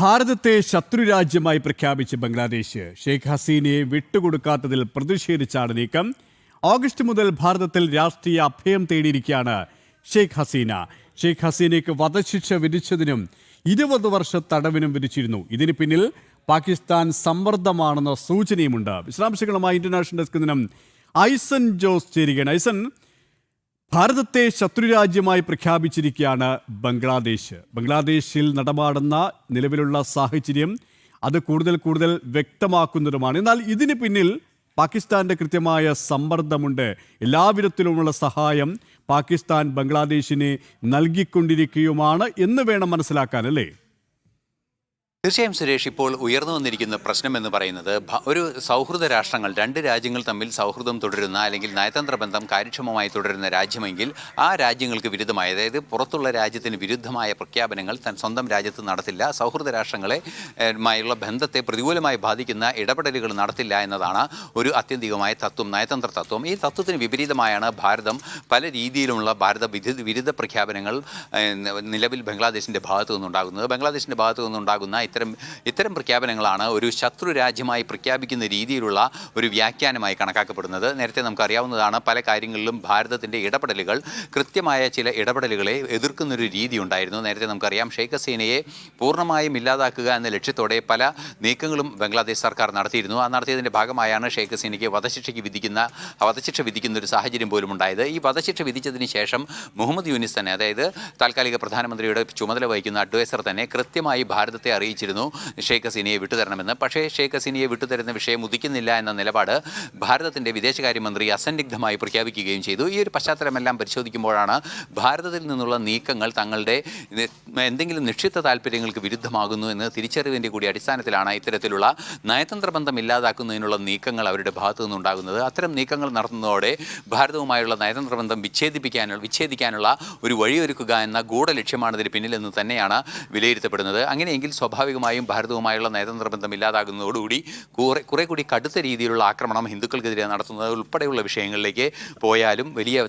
ഭാരതത്തെ ശത്രുരാജ്യമായി പ്രഖ്യാപിച്ച് ബംഗ്ലാദേശ് ഷെയ്ഖ് ഹസീനയെ വിട്ടുകൊടുക്കാത്തതിൽ പ്രതിഷേധിച്ചാണ് നീക്കം. ഓഗസ്റ്റ് മുതൽ ഭാരതത്തിൽ രാഷ്ട്രീയ അഭയം തേടിയിരിക്കുകയാണ് ഷെയ്ഖ് ഹസീന. ഷെയ്ഖ് ഹസീനയ്ക്ക് വധശിക്ഷ വിധിച്ചതിനും 20 വർഷ തടവിനും വിധിച്ചിരുന്നു. ഇതിന് പിന്നിൽ പാകിസ്ഥാൻ സമ്മർദ്ദമാണെന്ന സൂചനയുമുണ്ട്. വിശദാംശങ്ങളുമായി ഇന്റർനാഷണൽ ഡെസ്കിൽ നിന്നും ഐസൻ ജോസ് ചേരുകയാണ്. ഐസൻ, ഭാരതത്തെ ശത്രുരാജ്യമായി പ്രഖ്യാപിച്ചിരിക്കുകയാണ് ബംഗ്ലാദേശിൽ നടമാടുന്ന നിലവിലുള്ള സാഹചര്യം അത് കൂടുതൽ വ്യക്തമാക്കുന്നതുമാണ്. എന്നാൽ ഇതിന് പിന്നിൽ പാകിസ്ഥാന്റെ കൃത്യമായ സമ്മർദ്ദമുണ്ട്. എല്ലാവിധത്തിലുമുള്ള സഹായം പാകിസ്ഥാൻ ബംഗ്ലാദേശിന് നൽകിക്കൊണ്ടിരിക്കുകയുമാണ് എന്ന് വേണം മനസ്സിലാക്കാൻ, അല്ലേ? തീർച്ചയായും സുരേഷ്, ഇപ്പോൾ ഉയർന്നു വന്നിരിക്കുന്ന പ്രശ്നം എന്ന് പറയുന്നത് ഒരു സൗഹൃദ രാഷ്ട്രങ്ങൾ, രണ്ട് രാജ്യങ്ങൾ തമ്മിൽ സൗഹൃദം തുടരുന്ന അല്ലെങ്കിൽ നയതന്ത്ര ബന്ധം കാര്യക്ഷമമായി തുടരുന്ന രാജ്യമെങ്കിൽ ആ രാജ്യങ്ങൾക്ക് വിരുദ്ധമായ, അതായത് പുറത്തുള്ള രാജ്യത്തിന് വിരുദ്ധമായ പ്രഖ്യാപനങ്ങൾ സ്വന്തം രാജ്യത്ത് നടത്തില്ല. സൗഹൃദ രാഷ്ട്രങ്ങളെ മായുള്ള ബന്ധത്തെ പ്രതികൂലമായി ബാധിക്കുന്ന ഇടപെടലുകൾ നടത്തില്ല എന്നതാണ് ഒരു ആത്യന്തികമായ തത്വം, നയതന്ത്ര തത്വം. ഈ തത്വത്തിന് വിപരീതമായാണ് ഭാരതം പല രീതിയിലുമുള്ള വിരുദ്ധ പ്രഖ്യാപനങ്ങൾ നിലവിൽ ബംഗ്ലാദേശിൻ്റെ ഭാഗത്തു നിന്നുണ്ടാകുന്നത്. ബംഗ്ലാദേശിൻ്റെ ഭാഗത്തു നിന്നുണ്ടാകുന്ന ഇത്തരം പ്രഖ്യാപനങ്ങളാണ് ഒരു ശത്രു രാജ്യമായി പ്രഖ്യാപിക്കുന്ന രീതിയിലുള്ള ഒരു വ്യാഖ്യാനമായി കണക്കാക്കപ്പെടുന്നത്. നേരത്തെ നമുക്കറിയാവുന്നതാണ്, പല കാര്യങ്ങളിലും ഭാരതത്തിൻ്റെ ഇടപെടലുകൾ, കൃത്യമായ ചില ഇടപെടലുകളെ എതിർക്കുന്നൊരു രീതി ഉണ്ടായിരുന്നു. നേരത്തെ നമുക്കറിയാം, ഷെയ്ഖ് ഹസീനയെ പൂർണ്ണമായും ഇല്ലാതാക്കുക എന്ന ലക്ഷ്യത്തോടെ പല നീക്കങ്ങളും ബംഗ്ലാദേശ് സർക്കാർ നടത്തിയിരുന്നു. ആ നടത്തിയതിൻ്റെ ഭാഗമായാണ് ഷെയ്ഖ് ഹസീനയ്ക്ക് വധശിക്ഷ വിധിക്കുന്ന ഒരു സാഹചര്യം പോലും ഉണ്ടായത്. ഈ വധശിക്ഷ വിധിച്ചതിന് ശേഷം മുഹമ്മദ് യൂനിസ് തന്നെ, അതായത് താൽക്കാലിക പ്രധാനമന്ത്രിയുടെ ചുമതല വഹിക്കുന്ന അഡ്വൈസർ തന്നെ കൃത്യമായി ഭാരതത്തെ അറിയിച്ചിരുന്നു ഷെയ്ഖ് ഹസീനയെ വിട്ടുതരണമെന്ന്. പക്ഷേ ഷെയ്ഖ് ഹസീനയെ വിട്ടുതരുന്ന വിഷയം ഉദിക്കുന്നില്ല എന്ന നിലപാട് ഭാരതത്തിൻ്റെ വിദേശകാര്യമന്ത്രി അസന്നിഗ്ധമായി പ്രഖ്യാപിക്കുകയും ചെയ്തു. ഈ ഒരു പശ്ചാത്തലമെല്ലാം പരിശോധിക്കുമ്പോഴാണ് ഭാരതത്തിൽ നിന്നുള്ള നീക്കങ്ങൾ തങ്ങളുടെ എന്തെങ്കിലും നിക്ഷിപ്ത താല്പര്യങ്ങൾക്ക് വിരുദ്ധമാകുന്നു എന്ന് തിരിച്ചറിവിൻ്റെ കൂടി അടിസ്ഥാനത്തിലാണ് ഇത്തരത്തിലുള്ള നയതന്ത്ര ബന്ധം ഇല്ലാതാക്കുന്നതിനുള്ള നീക്കങ്ങൾ അവരുടെ ഭാഗത്തു നിന്നുണ്ടാകുന്നത്. അത്തരം നീക്കങ്ങൾ നടത്തുന്നതോടെ ഭാരതവുമായുള്ള നയതന്ത്ര ബന്ധം വിച്ഛേദിക്കാനുള്ള ഒരു വഴിയൊരുക്കുക എന്ന ഗൂഢലക്ഷ്യമാണ് ഇതിന് പിന്നിലെന്ന് തന്നെയാണ് വിലയിരുത്തപ്പെടുന്നത്. അങ്ങനെയെങ്കിൽ സ്വാഭാവികമായും ഭാരതവുമായുള്ള നയതന്ത്ര ബന്ധം ഇല്ലാതാകുന്നതോടുകൂടി കുറെ കൂടി കടുത്ത രീതിയിലുള്ള ആക്രമണം ഹിന്ദുക്കൾക്കെതിരെ നടത്തുന്നത് ഉൾപ്പെടെയുള്ള വിഷയങ്ങളിലേക്ക് പോയാലും വലിയ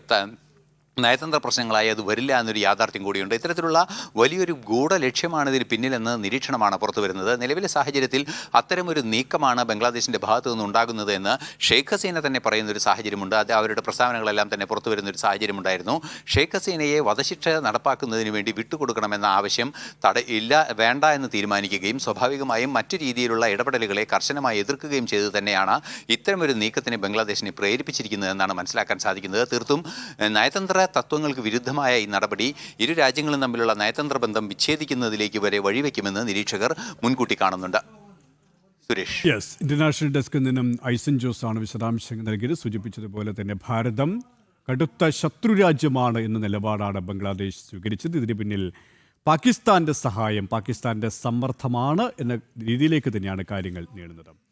നയതന്ത്ര പ്രശ്നങ്ങളായി അത് വരില്ല എന്നൊരു യാഥാർത്ഥ്യം കൂടിയുണ്ട്. ഇത്തരത്തിലുള്ള വലിയൊരു ഗൂഢലക്ഷ്യമാണ് ഇതിന് പിന്നിലെന്ന് നിരീക്ഷണമാണ് പുറത്തു വരുന്നത്. നിലവിലെ സാഹചര്യത്തിൽ അത്തരമൊരു നീക്കമാണ് ബംഗ്ലാദേശിൻ്റെ ഭാഗത്തു നിന്നുണ്ടാകുന്നത് എന്ന് ഷെയ്ഖ് ഹസീന തന്നെ പറയുന്നൊരു സാഹചര്യമുണ്ട്. അത് അവരുടെ പ്രസ്താവനകളെല്ലാം തന്നെ പുറത്തു വരുന്നൊരു സാഹചര്യമുണ്ടായിരുന്നു. ഷെയ്ഖ് ഹസീനയെ വധശിക്ഷ നടപ്പാക്കുന്നതിന് വേണ്ടി വിട്ടുകൊടുക്കണമെന്ന ആവശ്യം വേണ്ട എന്ന് തീരുമാനിക്കുകയും സ്വാഭാവികമായും മറ്റു രീതിയിലുള്ള ഇടപെടലുകളെ കർശനമായി എതിർക്കുകയും ചെയ്തു തന്നെയാണ് ഇത്തരമൊരു നീക്കത്തിന് ബംഗ്ലാദേശിനെ പ്രേരിപ്പിച്ചിരിക്കുന്നതെന്നാണ് മനസ്സിലാക്കാൻ സാധിക്കുന്നത്. തീർത്തും നയതന്ത്ര തത്വങ്ങൾക്ക് വിരുദ്ധമായ ഈ നടപടി ഇരു രാജ്യങ്ങളും തമ്മിലുള്ള നയതന്ത്ര ബന്ധം വിച്ഛേദിക്കുന്നതിലേക്ക് വരെ വഴിവെക്കുമെന്ന് നിരീക്ഷകർ മുൻകൂട്ടി കാണുന്നുണ്ട്. സുരേഷ്, ഇന്റർനാഷണൽ ഡെസ്കിൽ നിന്നും ഐസൻ ജോസ് ആണ് വിശദാംശങ്ങൾ നൽകിയത്. സൂചിപ്പിച്ചതുപോലെ തന്നെ ഭാരതം കടുത്ത ശത്രുരാജ്യമാണ് എന്ന നിലപാടാണ് ബംഗ്ലാദേശ് സ്വീകരിച്ചത്. ഇതിന് പിന്നിൽ പാകിസ്ഥാന്റെ സഹായം, പാകിസ്ഥാന്റെ സമ്മർദ്ദമാണ് എന്ന രീതിയിലേക്ക് തന്നെയാണ് കാര്യങ്ങൾ നീളുന്നത്.